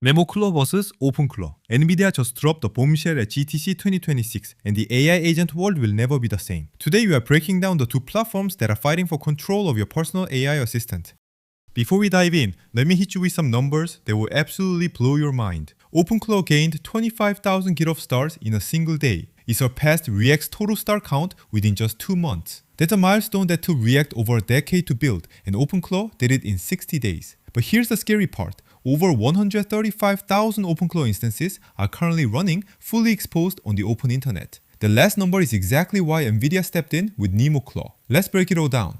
NemoClaw vs OpenClaw. NVIDIA just dropped the bombshell at GTC 2026, and the AI agent world will never be the same. Today we are breaking down the two platforms that are fighting for control of your personal AI assistant. Before we dive in, let me hit you with some numbers that will absolutely blow your mind. OpenClaw gained 25,000 GitHub stars in a single day. It surpassed React's total star count within just 2 months. That's a milestone that took React over a decade to build, and OpenClaw did it in 60 days. But here's the scary part. Over 135,000 OpenClaw instances are currently running fully exposed on the open internet. The last number is exactly why NVIDIA stepped in with NemoClaw. Let's break it all down.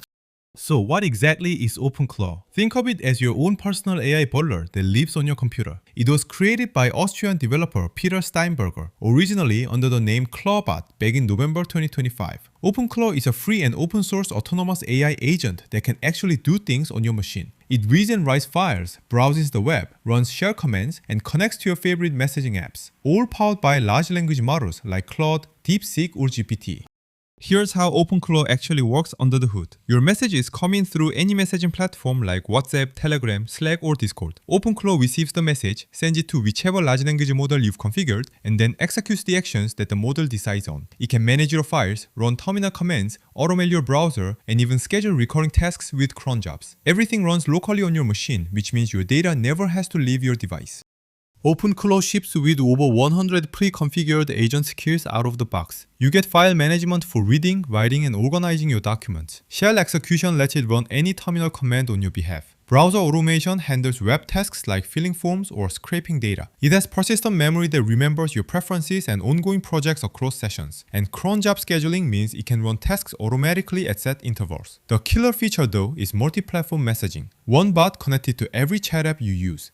So what exactly is OpenClaw? Think of it as your own personal AI butler that lives on your computer. It was created by Austrian developer Peter Steinberger, originally under the name Clawbot back in November 2025. OpenClaw is a free and open source autonomous AI agent that can actually do things on your machine. It reads and writes files, browses the web, runs shell commands, and connects to your favorite messaging apps, all powered by large language models like Claude, DeepSeek, or GPT. Here's how OpenClaw actually works under the hood. Your message is coming through any messaging platform like WhatsApp, Telegram, Slack, or Discord. OpenClaw receives the message, sends it to whichever large language model you've configured, and then executes the actions that the model decides on. It can manage your files, run terminal commands, automate your browser, and even schedule recurring tasks with cron jobs. Everything runs locally on your machine, which means your data never has to leave your device. OpenClaw ships with over 100 pre-configured agent skills out of the box. You get file management for reading, writing, and organizing your documents. Shell execution lets it run any terminal command on your behalf. Browser automation handles web tasks like filling forms or scraping data. It has persistent memory that remembers your preferences and ongoing projects across sessions. And cron job scheduling means it can run tasks automatically at set intervals. The killer feature though is multi-platform messaging. One bot connected to every chat app you use.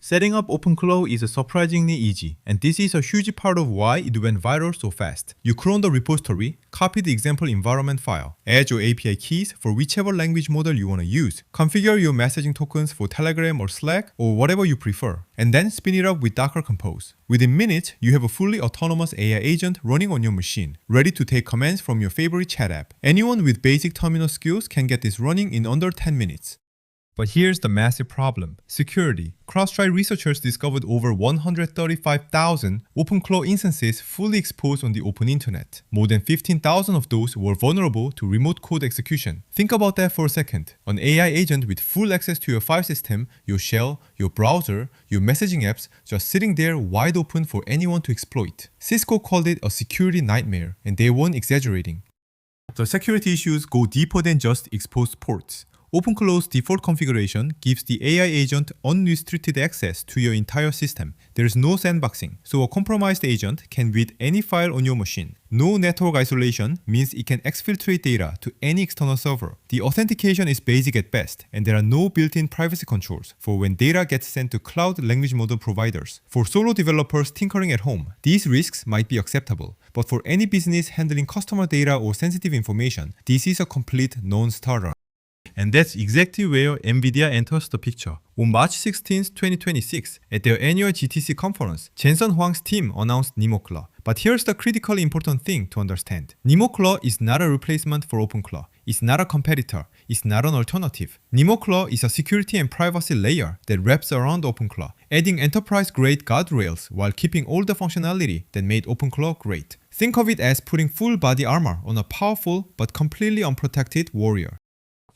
Setting up OpenClaw is surprisingly easy, and this is a huge part of why it went viral so fast. You clone the repository, copy the example environment file, add your API keys for whichever language model you want to use, configure your messaging tokens for Telegram or Slack or whatever you prefer, and then spin it up with Docker Compose. Within minutes, you have a fully autonomous AI agent running on your machine, ready to take commands from your favorite chat app. Anyone with basic terminal skills can get this running in under 10 minutes. But here's the massive problem: security. CrowdStrike researchers discovered over 135,000 OpenClaw instances fully exposed on the open internet. More than 15,000 of those were vulnerable to remote code execution. Think about that for a second. An AI agent with full access to your file system, your shell, your browser, your messaging apps, just sitting there wide open for anyone to exploit. Cisco called it a security nightmare, and they weren't exaggerating. The security issues go deeper than just exposed ports. OpenClaw's default configuration gives the AI agent unrestricted access to your entire system. There is no sandboxing, so a compromised agent can read any file on your machine. No network isolation means it can exfiltrate data to any external server. The authentication is basic at best, and there are no built-in privacy controls for when data gets sent to cloud language model providers. For solo developers tinkering at home, these risks might be acceptable, but for any business handling customer data or sensitive information, this is a complete non-starter. And that's exactly where NVIDIA enters the picture. On March 16, 2026, at their annual GTC conference, Jensen Huang's team announced NemoClaw. But here's the critically important thing to understand. NemoClaw is not a replacement for OpenClaw. It's not a competitor. It's not an alternative. NemoClaw is a security and privacy layer that wraps around OpenClaw, adding enterprise-grade guardrails while keeping all the functionality that made OpenClaw great. Think of it as putting full body armor on a powerful but completely unprotected warrior.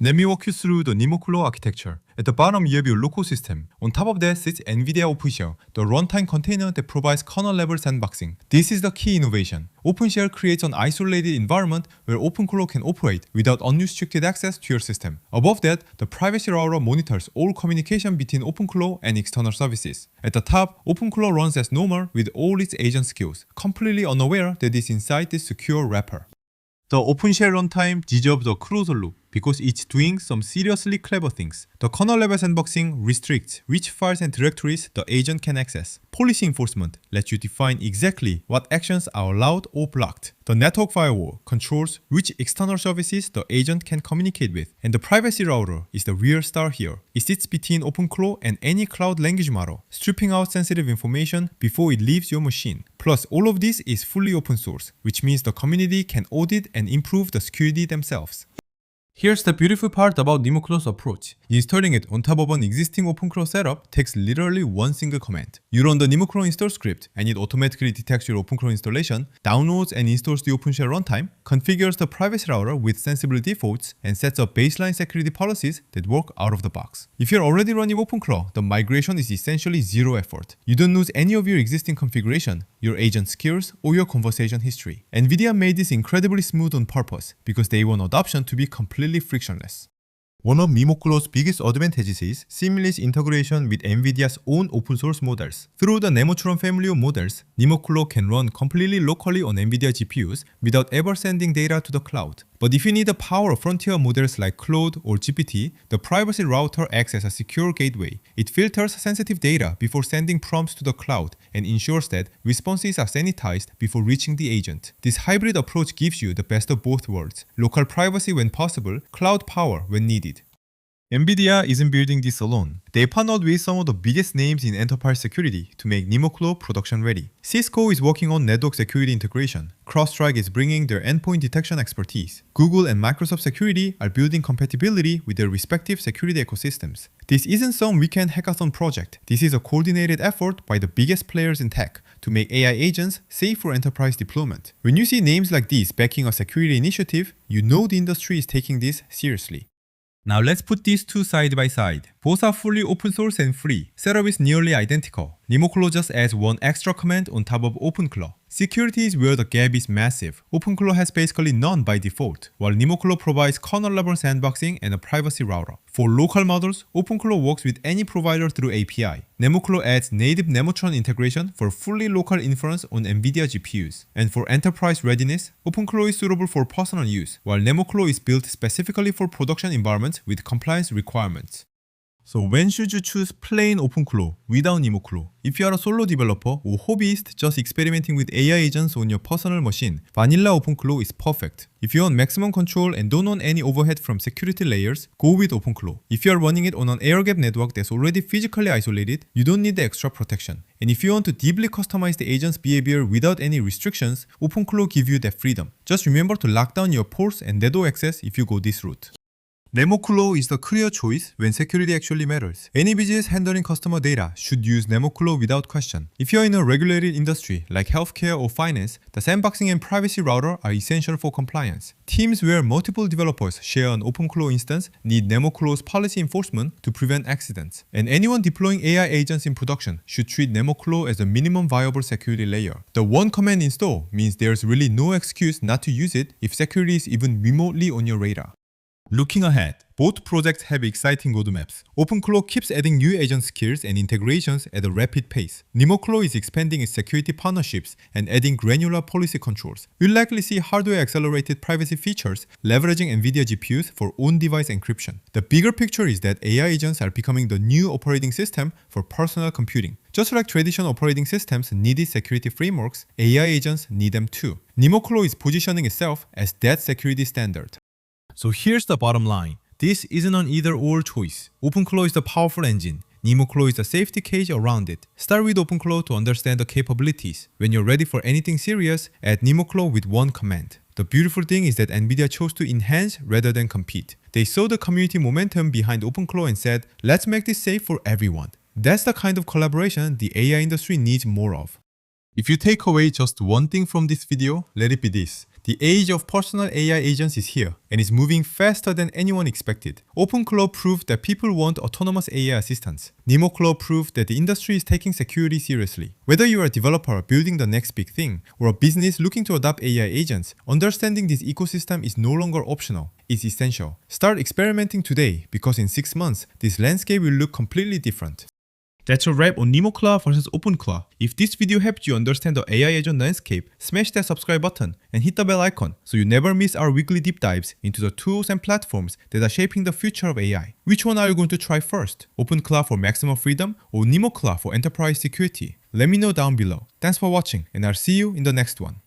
Let me walk you through the NemoClaw architecture. At the bottom, you have your local system. On top of that sits NVIDIA OpenShell, the runtime container that provides kernel-level sandboxing. This is the key innovation. OpenShell creates an isolated environment where OpenClaw can operate without unrestricted access to your system. Above that, the privacy router monitors all communication between OpenClaw and external services. At the top, OpenClaw runs as normal with all its agent skills, completely unaware that it's inside this secure wrapper. The OpenShell runtime deserves a closer look because it's doing some seriously clever things. The kernel level sandboxing restricts which files and directories the agent can access. Policy enforcement lets you define exactly what actions are allowed or blocked. The network firewall controls which external services the agent can communicate with. And the privacy router is the real star here. It sits between OpenClaw and any cloud language model, stripping out sensitive information before it leaves your machine. Plus, all of this is fully open source, which means the community can audit and improve the security themselves. Here's the beautiful part about NemoClaw's approach. Installing it on top of an existing OpenClaw setup takes literally one single command. You run the NemoClaw install script and it automatically detects your OpenClaw installation, downloads and installs the OpenShell runtime, configures the privacy router with sensible defaults, and sets up baseline security policies that work out of the box. If you're already running OpenClaw, the migration is essentially zero effort. You don't lose any of your existing configuration, your agent skills, or your conversation history. NVIDIA made this incredibly smooth on purpose because they want adoption to be completely frictionless. One of NemoClaw's biggest advantages is seamless integration with NVIDIA's own open source models. Through the Nemotron family of models, NemoClaw can run completely locally on NVIDIA GPUs without ever sending data to the cloud. But if you need the power of frontier models like Claude or GPT, the privacy router acts as a secure gateway. It filters sensitive data before sending prompts to the cloud and ensures that responses are sanitized before reaching the agent. This hybrid approach gives you the best of both worlds: local privacy when possible, cloud power when needed. NVIDIA isn't building this alone. They partnered with some of the biggest names in enterprise security to make NemoClaw production ready. Cisco is working on network security integration. CrowdStrike is bringing their endpoint detection expertise. Google and Microsoft Security are building compatibility with their respective security ecosystems. This isn't some weekend hackathon project. This is a coordinated effort by the biggest players in tech to make AI agents safe for enterprise deployment. When you see names like these backing a security initiative, you know the industry is taking this seriously. Now let's put these two side by side. Both are fully open source and free. Setup is nearly identical. NemoClaw just adds one extra command on top of OpenClaw. Security is where the gap is massive. OpenClaw has basically none by default, while NemoClaw provides kernel-level sandboxing and a privacy router. For local models, OpenClaw works with any provider through API. NemoClaw adds native Nemotron integration for fully local inference on NVIDIA GPUs. And for enterprise readiness, OpenClaw is suitable for personal use, while NemoClaw is built specifically for production environments with compliance requirements. So when should you choose plain OpenClaw without NemoClaw? If you are a solo developer or hobbyist just experimenting with AI agents on your personal machine, vanilla OpenClaw is perfect. If you want maximum control and don't want any overhead from security layers, go with OpenClaw. If you are running it on an air-gapped network that's already physically isolated, you don't need the extra protection. And if you want to deeply customize the agent's behavior without any restrictions, OpenClaw gives you that freedom. Just remember to lock down your ports and DDoS access if you go this route. NemoClaw is the clear choice when security actually matters. Any business handling customer data should use NemoClaw without question. If you are in a regulated industry like healthcare or finance, the sandboxing and privacy router are essential for compliance. Teams where multiple developers share an OpenClaw instance need NemoClaw's policy enforcement to prevent accidents. And anyone deploying AI agents in production should treat NemoClaw as a minimum viable security layer. The one command install means there's really no excuse not to use it if security is even remotely on your radar. Looking ahead, both projects have exciting roadmaps. OpenClaw keeps adding new agent skills and integrations at a rapid pace. NemoClaw is expanding its security partnerships and adding granular policy controls. We'll likely see hardware-accelerated privacy features leveraging NVIDIA GPUs for on-device encryption. The bigger picture is that AI agents are becoming the new operating system for personal computing. Just like traditional operating systems needed security frameworks, AI agents need them too. NemoClaw is positioning itself as that security standard. So here's the bottom line. This isn't an either-or choice. OpenClaw is the powerful engine. NemoClaw is the safety cage around it. Start with OpenClaw to understand the capabilities. When you're ready for anything serious, add NemoClaw with one command. The beautiful thing is that NVIDIA chose to enhance rather than compete. They saw the community momentum behind OpenClaw and said, let's make this safe for everyone. That's the kind of collaboration the AI industry needs more of. If you take away just one thing from this video, let it be this. The age of personal AI agents is here, and is moving faster than anyone expected. OpenClaw proved that people want autonomous AI assistants. NemoClaw proved that the industry is taking security seriously. Whether you are a developer building the next big thing, or a business looking to adopt AI agents, understanding this ecosystem is no longer optional. It's essential. Start experimenting today, because in 6 months, this landscape will look completely different. That's a wrap on NemoClaw versus OpenClaw. If this video helped you understand the AI agent landscape, smash that subscribe button and hit the bell icon so you never miss our weekly deep dives into the tools and platforms that are shaping the future of AI. Which one are you going to try first? OpenClaw for maximum freedom or NemoClaw for enterprise security? Let me know down below. Thanks for watching, and I'll see you in the next one.